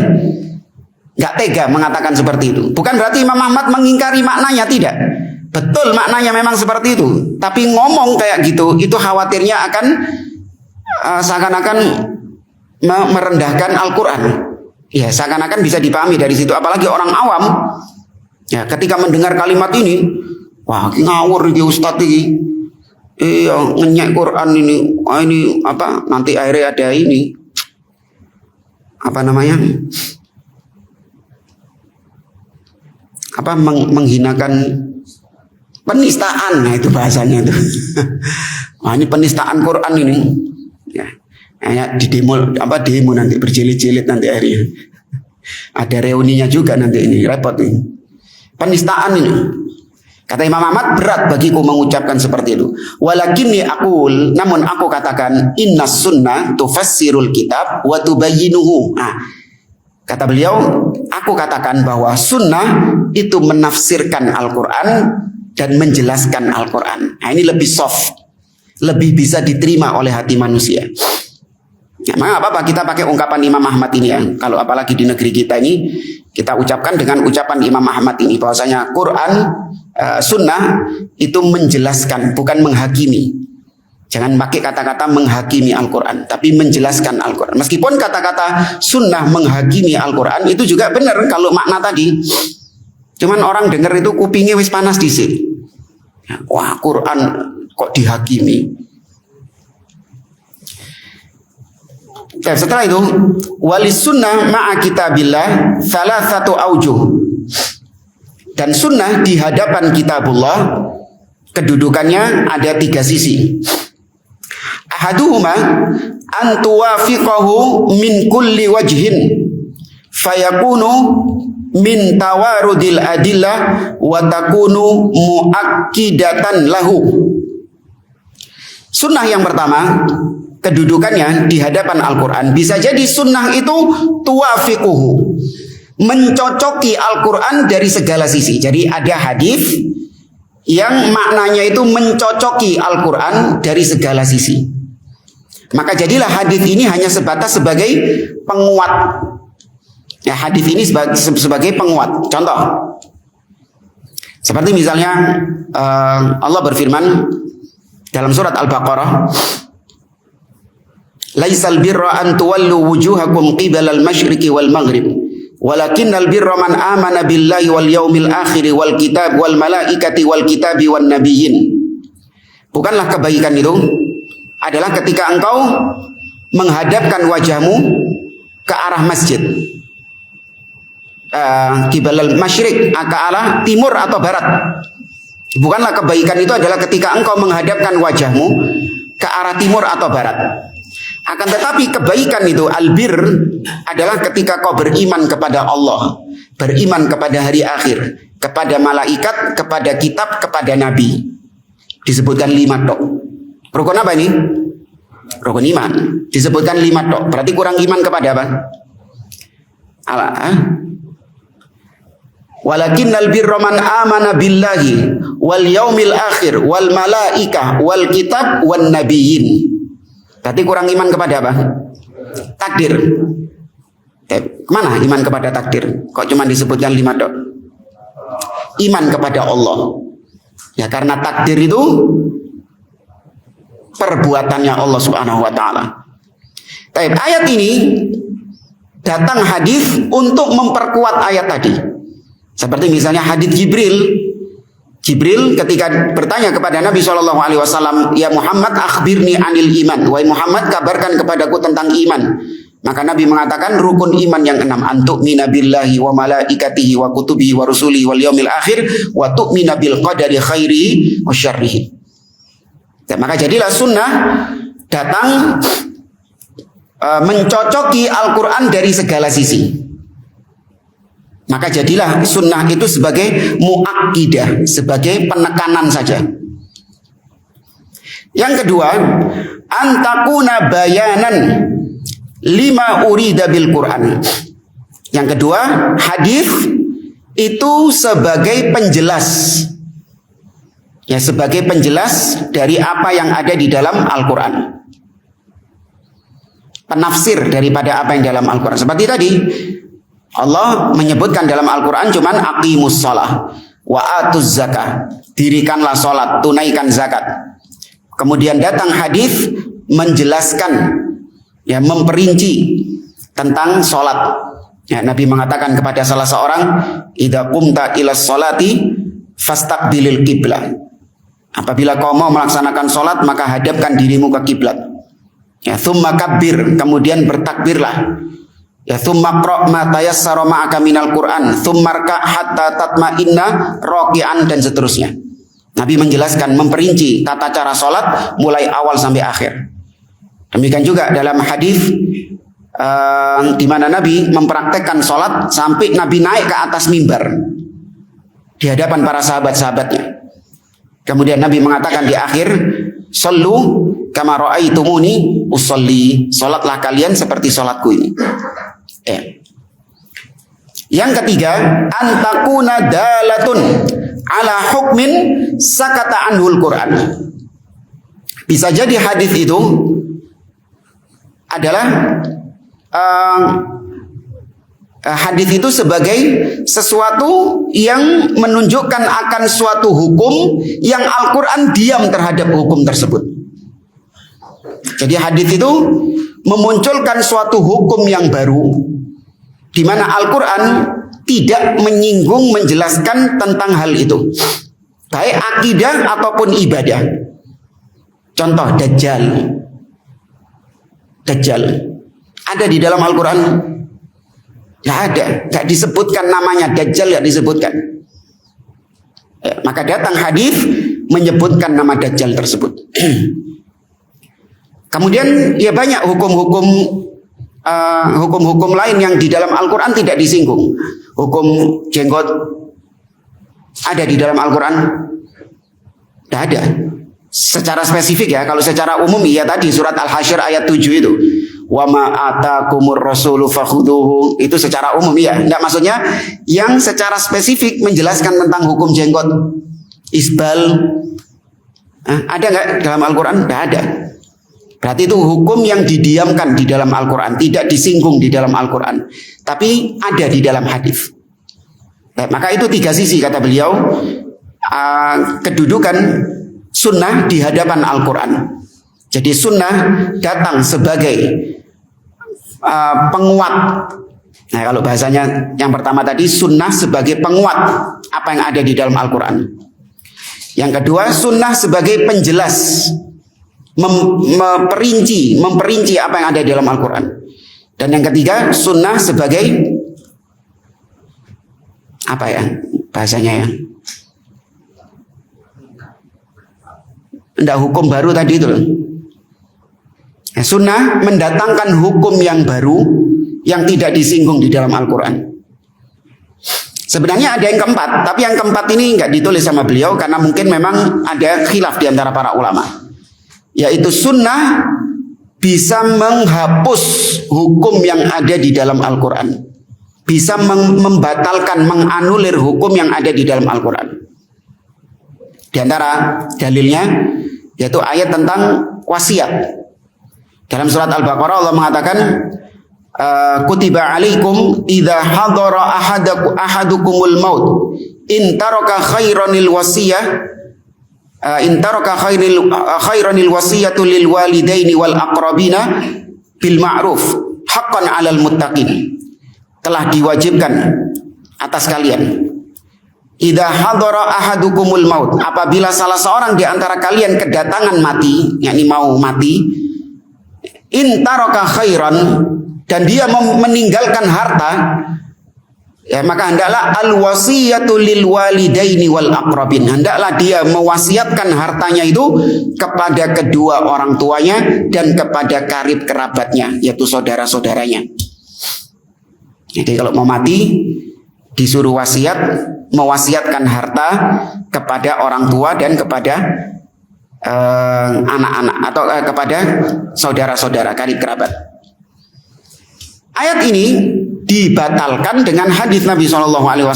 nggak tega mengatakan seperti itu. Bukan berarti Imam Ahmad mengingkari maknanya, tidak. Betul maknanya memang seperti itu. Tapi ngomong kayak gitu, itu khawatirnya akan seakan-akan merendahkan Al-Quran. Ya, seakan-akan bisa dipahami dari situ. Apalagi orang awam, ya, ketika mendengar kalimat ini, wah, ngawur dia Ustadz ini. Ngenyek Quran ini, ini apa? Nanti akhirnya ada ini. Apa namanya? Apa menghinakan penistaan, nah itu bahasanya itu. Wah, ini penistaan Quran ini. Ya, kayak di demo nanti berjilid-jilid nanti akhirnya. Ada reuninya juga nanti ini, repot ini. Penistaan ini. Kata Imam Ahmad, berat bagiku mengucapkan seperti itu. Walakinni aqul, namun aku katakan innas sunnah tufassirul kitab wa tubayyinuhu. Nah, kata beliau, aku katakan bahwa sunnah itu menafsirkan Al-Quran dan menjelaskan Al-Quran. Nah, ini lebih soft, lebih bisa diterima oleh hati manusia. Ya, maka apa-apa kita pakai ungkapan Imam Ahmad ini ya. Kalau apalagi di negeri kita ini, kita ucapkan dengan ucapan Imam Ahmad ini bahwasanya Quran, sunnah itu menjelaskan, bukan menghakimi. Jangan pakai kata-kata menghakimi Al-Quran, tapi menjelaskan Al-Quran. Meskipun kata-kata sunnah menghakimi Al-Quran itu juga benar kalau makna tadi. Cuman orang dengar itu kupingnya wis panas dhisik. Wah, Quran kok dihakimi. Dan setelah itu, walis sunnah ma'a kitabillah salah satu aujuh. Dan sunnah di hadapan kitabullah kedudukannya ada 3 sisi. Ahaduhuma an tuwafiqahu min kulli wajhin fayakunu min tawarudil adillah wa takunu muakkidatan lahu. Sunnah yang pertama kedudukannya di hadapan Al-Quran, bisa jadi sunnah itu tuwafiquhu, mencocoki Al-Quran dari segala sisi. Jadi ada hadis yang maknanya itu mencocoki Al-Quran dari segala sisi. Maka jadilah hadis ini hanya sebatas sebagai penguat. Ya, hadis ini sebagai penguat. Contoh, Seperti misalnya Allah berfirman dalam surat Al-Baqarah, "Laisal birra an tuwallu wujuhakum qibalal masyriqi wal maghrib, walakinnal birra man amana billahi wal yaumil akhir wal kitab wal malaikati wal kitabi wan nabiyyin." Bukanlah kebaikan itu adalah ketika engkau menghadapkan wajahmu ke arah masjid, qibalal masyriq, ke arah timur atau barat. Bukanlah kebaikan itu adalah ketika engkau menghadapkan wajahmu ke arah timur atau barat. Akan tetapi kebaikan itu, albir, adalah ketika kau beriman kepada Allah, beriman kepada hari akhir, kepada malaikat, kepada kitab, kepada nabi. Disebutkan 5 tok. Rukun apa ini? Rukun iman. Disebutkan 5 tok. Berarti kurang iman kepada apa? Allah. Walakinnal birra man amana billahi wal yaumil akhir wal malaikah wal kitab wan nabiyyin. Berarti kurang iman kepada apa? Takdir. Kemana iman kepada takdir? Kok cuma disebutkan 5 tok? Iman kepada Allah. Ya karena takdir itu perbuatannya Allah Subhanahu wa taala. Ayat ini datang hadis untuk memperkuat ayat tadi. Seperti misalnya hadis Jibril ketika bertanya kepada Nabi SAW, "Ya Muhammad, akhbirni anil iman." Wahai Muhammad, kabarkan kepadaku tentang iman. Maka Nabi mengatakan rukun iman yang 6, antu'mina billahi wa malaikatihi wa kutubihi wa rusulihi wal yaumil akhir wa tu'mina bil qadari khairihi wa syarrihi. Maka jadilah sunnah datang mencocoki Al-Quran dari segala sisi. Maka jadilah sunnah itu sebagai muakkidah, sebagai penekanan saja. Yang kedua, antakuna bayanan lima urida bil Quran. Yang kedua, hadis itu sebagai penjelas. Ya, sebagai penjelas dari apa yang ada di dalam Al-Quran. Penafsir daripada apa yang dalam Al-Quran. Seperti tadi Allah menyebutkan dalam Al-Quran cuman aqimus shalah wa atuz zakah, dirikanlah sholat, tunaikan zakat. Kemudian datang hadis menjelaskan, ya, memperinci tentang sholat. Ya, Nabi mengatakan kepada salah seorang, idza qumta ilas sholati fastaqbilil qiblah. Apabila kau mau melaksanakan sholat maka hadapkan dirimu ke kiblat. Ya, thumma kabbir, kemudian bertakbirlah. Ya, thumma qra' ma tayassara ma'aka minal Qur'an, thumma rka' hatta tatma'inna raki'an, dan seterusnya. Nabi menjelaskan, memperinci tata cara sholat mulai awal sampai akhir. Demikian juga dalam hadis di mana Nabi mempraktekkan sholat sampai Nabi naik ke atas mimbar di hadapan para sahabat-sahabatnya. Kemudian Nabi mengatakan di akhir, "Shallu kama ra'aitumuni usolli." Sholatlah kalian seperti sholatku ini. Yang ketiga, antakuna dalatun ala hukmin sakata anhul Quran. Bisa jadi hadis itu adalah hadis itu sebagai sesuatu yang menunjukkan akan suatu hukum yang Al-Quran diam terhadap hukum tersebut. Jadi hadis itu memunculkan suatu hukum yang baru di mana Al-Quran tidak menyinggung, menjelaskan tentang hal itu, baik akidah ataupun ibadah. Contoh Dajjal. Dajjal ada di dalam Al-Quran? Tidak ada, tidak disebutkan namanya. Dajjal tidak disebutkan. Maka datang hadis menyebutkan nama Dajjal tersebut. Kemudian ya banyak hukum-hukum lain yang di dalam Al-Quran tidak disinggung. Hukum jenggot ada di dalam Al-Quran? Tidak ada. Secara spesifik ya, kalau secara umum ya tadi surat Al-Hasyr ayat 7 itu. Wa ma atakumur rasulu fakhuduhu, itu secara umum ya. Enggak, maksudnya yang secara spesifik menjelaskan tentang hukum jenggot, isbal. Ada enggak dalam Al-Quran? Tidak ada. Berarti itu hukum yang didiamkan di dalam Al-Quran, tidak disinggung di dalam Al-Quran, tapi ada di dalam hadis. Maka itu tiga sisi kata beliau. kedudukan sunnah di hadapan Al-Quran. Jadi sunnah datang sebagai penguat. Nah, kalau bahasanya yang pertama tadi, sunnah sebagai penguat apa yang ada di dalam Al-Quran. Yang kedua, sunnah sebagai penjelas, memperinci apa yang ada di dalam Al-Quran. Dan yang ketiga, sunnah sebagai apa ya bahasanya ya? Nggak hukum baru tadi itu. Sunnah mendatangkan hukum yang baru yang tidak disinggung di dalam Al-Quran. Sebenarnya ada yang keempat, tapi yang keempat ini nggak ditulis sama beliau karena mungkin memang ada khilaf di antara para ulama. Yaitu sunnah bisa menghapus hukum yang ada di dalam Al-Quran. Bisa membatalkan, menganulir hukum yang ada di dalam Al-Quran. Di antara dalilnya yaitu ayat tentang wasiat. Dalam surat Al-Baqarah Allah mengatakan, kutiba alaikum idza hadara ahadukumul maut in taraka khairanil wasiyah khairanil wasiyatu lil walidaini wal aqrabina bil ma'ruf haqqan 'alal muttaqin. Telah diwajibkan atas kalian, idza hadara ahadukumul maut, apabila salah seorang di antara kalian kedatangan mati, yakni mau mati, in taraka khairan, dan dia meninggalkan harta, ya maka hendaklah al wasiyatu lil walidaini wal aqrabin, hendaklah dia mewasiatkan hartanya itu kepada kedua orang tuanya dan kepada karib kerabatnya, yaitu saudara-saudaranya. Jadi kalau mau mati disuruh wasiat, mewasiatkan harta kepada orang tua dan kepada anak-anak atau kepada saudara-saudara karib kerabat. Ayat ini dibatalkan dengan hadis Nabi SAW.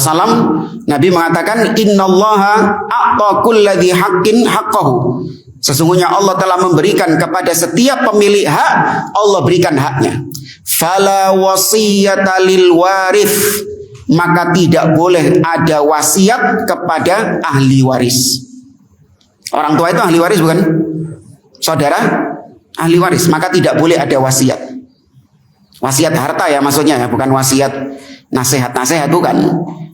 Nabi mengatakan, Innallaha a'ta kulladzi haqqin haqqahu. Sesungguhnya Allah telah memberikan kepada setiap pemilik hak, Allah berikan haknya. Fala wasiyata lil warith, maka tidak boleh ada wasiat kepada ahli waris. Orang tua itu ahli waris bukan? Saudara ahli waris, maka tidak boleh ada wasiat. Wasiat harta ya maksudnya ya, bukan wasiat nasihat-nasihat, bukan.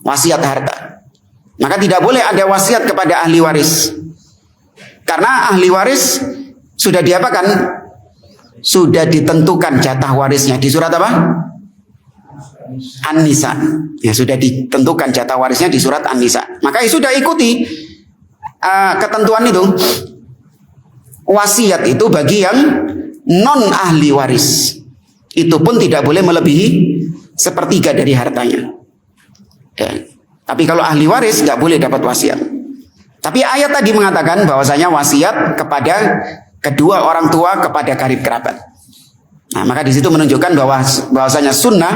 Wasiat harta. Maka tidak boleh ada wasiat kepada ahli waris. Karena ahli waris sudah diapakan? Sudah ditentukan jatah warisnya di surat apa? An-Nisa. Ya, sudah ditentukan jatah warisnya di surat An-Nisa. Maka sudah ikuti ketentuan itu. Wasiat itu bagi yang non ahli waris, itu pun tidak boleh melebihi sepertiga dari hartanya. Ya. Tapi kalau ahli waris nggak boleh dapat wasiat. Tapi ayat tadi mengatakan bahwasanya wasiat kepada kedua orang tua, kepada karib kerabat. Nah, maka di situ menunjukkan bahwasanya sunnah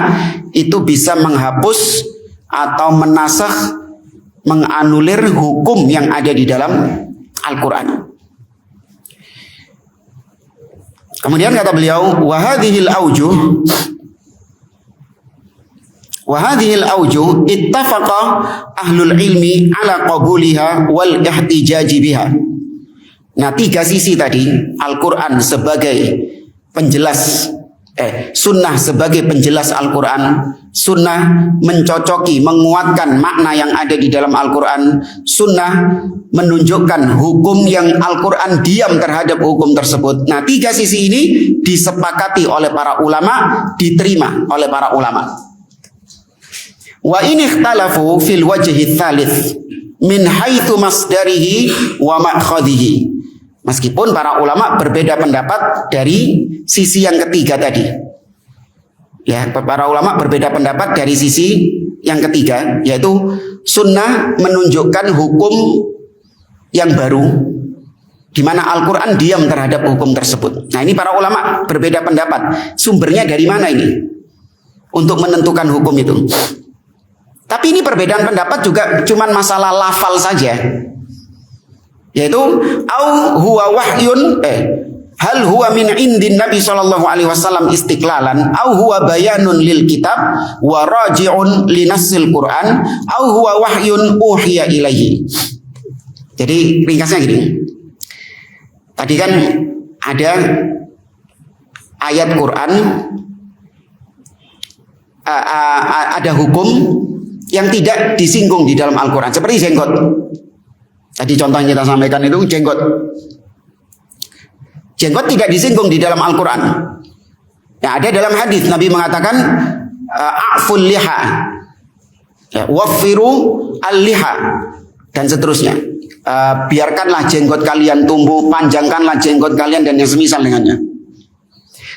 itu bisa menghapus atau menasakh, menganulir hukum yang ada di dalam Al-Quran. Kemudian kata beliau, wahadhil aujuh ittafaqa ahlul ilmi ala qabuliha wal ihtijaji biha. Nah, tiga sisi tadi, Al-Quran sebagai penjelas, sunnah sebagai penjelas Al-Quran, sunnah mencocoki, menguatkan makna yang ada di dalam Al-Quran, sunnah menunjukkan hukum yang Al-Quran diam terhadap hukum tersebut. Nah, tiga sisi ini disepakati oleh para ulama, diterima oleh para ulama. Wa in ikhtalafu fil wajhi tsalits min haitsu masdarihi wa ma'khadhihi. Meskipun para ulama berbeda pendapat dari sisi yang ketiga tadi. Ya, para ulama berbeda pendapat dari sisi yang ketiga, yaitu sunnah menunjukkan hukum yang baru, di mana Al-Quran diam terhadap hukum tersebut. Nah, ini para ulama berbeda pendapat. Sumbernya dari mana ini untuk menentukan hukum itu? Tapi ini perbedaan pendapat juga cuman masalah lafal saja. Yaitu au huwa wahyun hal huwa min indin Nabi sallallahu alaihi wasallam istiqlalan au huwa bayanun lil kitab wa raji'un li nassil Quran au huwa wahyun uhiya ilaihi. Jadi ringkasnya gini. Tadi kan ada ayat Quran, ada hukum yang tidak disinggung di dalam Al-Quran, seperti jenggot. Tadi contoh yang kita sampaikan itu jenggot. Jenggot tidak disinggung di dalam Al-Quran. Yang ada dalam hadis Nabi mengatakan a'ful liha, waffiru al-liha, dan seterusnya. Biarkanlah jenggot kalian tumbuh, panjangkanlah jenggot kalian, dan yang semisal dengannya.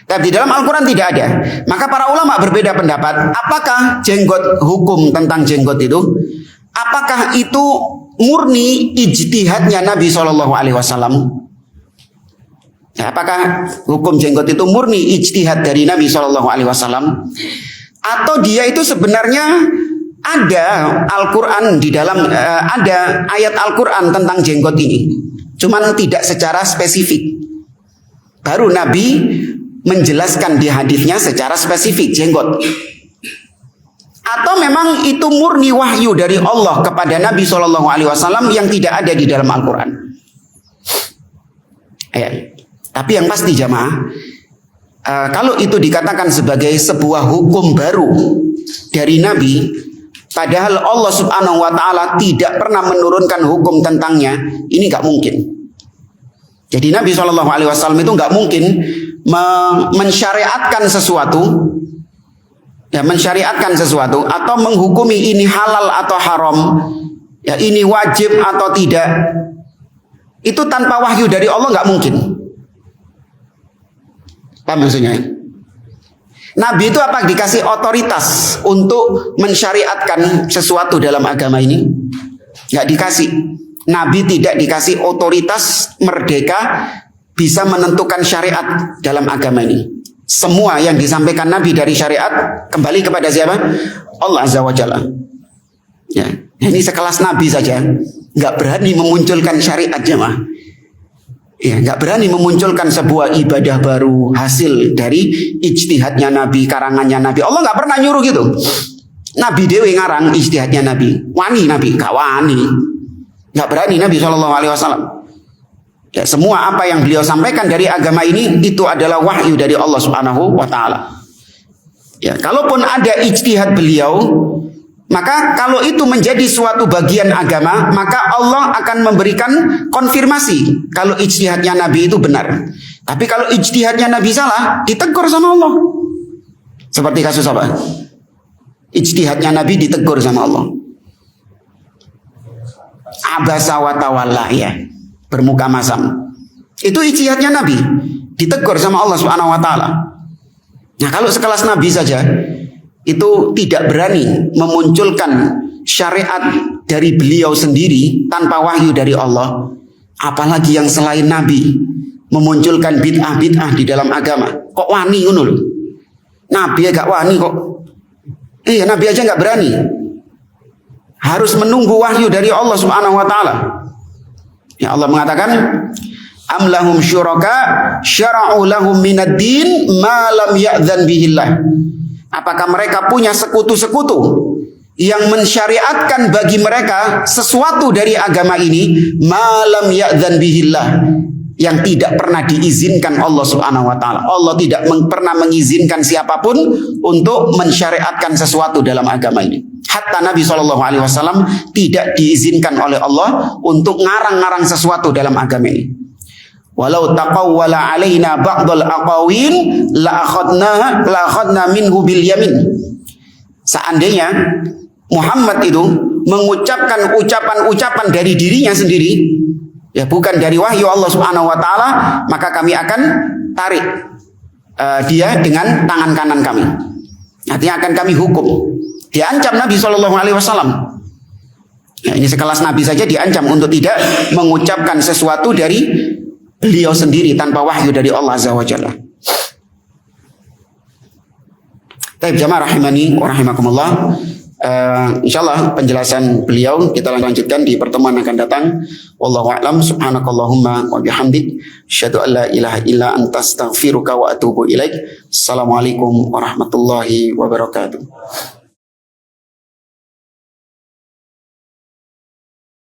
Tapi di dalam Al-Quran tidak ada. Maka para ulama berbeda pendapat. Apakah jenggot, hukum tentang jenggot itu, apakah itu murni ijtihadnya Nabi SAW? Ya, apakah hukum jenggot itu murni ijtihad dari Nabi SAW? Atau dia itu sebenarnya ada Al-Quran di dalam, ada ayat Al-Quran tentang jenggot ini, cuman tidak secara spesifik. Baru Nabi menjelaskan di hadisnya secara spesifik jenggot. Atau memang itu murni wahyu dari Allah kepada Nabi SAW yang tidak ada di dalam Al-Quran. Tapi yang pasti jamaah, kalau itu dikatakan sebagai sebuah hukum baru dari Nabi, padahal Allah Subhanahu wa Ta'ala tidak pernah menurunkan hukum tentangnya, ini nggak mungkin. Jadi Nabi SAW itu nggak mungkin mensyariatkan sesuatu, ya, mensyariatkan sesuatu atau menghukumi ini halal atau haram, ya, ini wajib atau tidak, itu tanpa wahyu dari Allah nggak mungkin. Apa maksudnya? Nabi itu apa dikasih otoritas untuk mensyariatkan sesuatu dalam agama ini? Nggak dikasih. Nabi tidak dikasih otoritas merdeka bisa menentukan syariat dalam agama ini. Semua yang disampaikan Nabi dari syariat kembali kepada siapa? Allah Azza wa Jalla. Ya, ini sekelas Nabi saja nggak berani memunculkan syariat jemaah. Ya, nggak berani memunculkan sebuah ibadah baru hasil dari ijtihadnya Nabi, karangannya Nabi. Allah nggak pernah nyuruh gitu. Nabi dewe ngarang ijtihadnya Nabi. Wani Nabi, gak wani. Nggak berani Nabi SAW. Ya, semua apa yang beliau sampaikan dari agama ini itu adalah wahyu dari Allah Subhanahu wa Ta'ala. Ya, kalaupun ada ijtihad beliau, maka kalau itu menjadi suatu bagian agama, maka Allah akan memberikan konfirmasi kalau ijtihadnya Nabi itu benar. Tapi kalau ijtihadnya Nabi salah, ditegur sama Allah. Seperti kasus apa? Ijtihadnya Nabi ditegur sama Allah. Abasa wa tawalla, ya, bermuka masam. Itu ijtihadnya Nabi, ditegur sama Allah Subhanahu wa Ta'ala. Nah, kalau sekelas Nabi saja itu tidak berani memunculkan syariat dari beliau sendiri tanpa wahyu dari Allah, apalagi yang selain Nabi memunculkan bid'ah-bid'ah di dalam agama. Kok wani ngono lho? Nabi ya gak wani kok. Iya, Nabi aja gak berani. Harus menunggu wahyu dari Allah Subhanahu wa Ta'ala. Ya, Allah mengatakan, am lahum syuraka syara'u lahum minad din ma lam ya'dzan bihillah. Apakah mereka punya sekutu-sekutu yang mensyariatkan bagi mereka sesuatu dari agama ini malam ya'dzan bihillah, yang tidak pernah diizinkan Allah Subhanahu wa Ta'ala. Allah tidak pernah mengizinkan siapapun untuk mensyariatkan sesuatu dalam agama ini. Hatta Nabi SAW tidak diizinkan oleh Allah untuk ngarang-ngarang sesuatu dalam agama ini. Walau taqawwala alaina ba'dal aqawil la akhadna minhu bil yamin. Seandainya Muhammad itu mengucapkan ucapan-ucapan dari dirinya sendiri, ya, bukan dari wahyu Allah Subhanahu wa Ta'ala, maka kami akan tarik dia dengan tangan kanan kami. Artinya akan kami hukum. Diancam Nabi SAW. Ya, ini sekelas Nabi saja diancam untuk tidak mengucapkan sesuatu dari beliau sendiri tanpa wahyu dari Allah Azza wa Jalla. Baik jamaah rahimani wa rahimakumullah. Insyaallah penjelasan beliau kita lanjutkan di pertemuan akan datang. Wallahu a'lam. Subhanakallahumma wa bihamdik asyhadu an la ilaha illa anta astaghfiruka wa atubu ilaik. Assalamualaikum warahmatullahi wabarakatuh.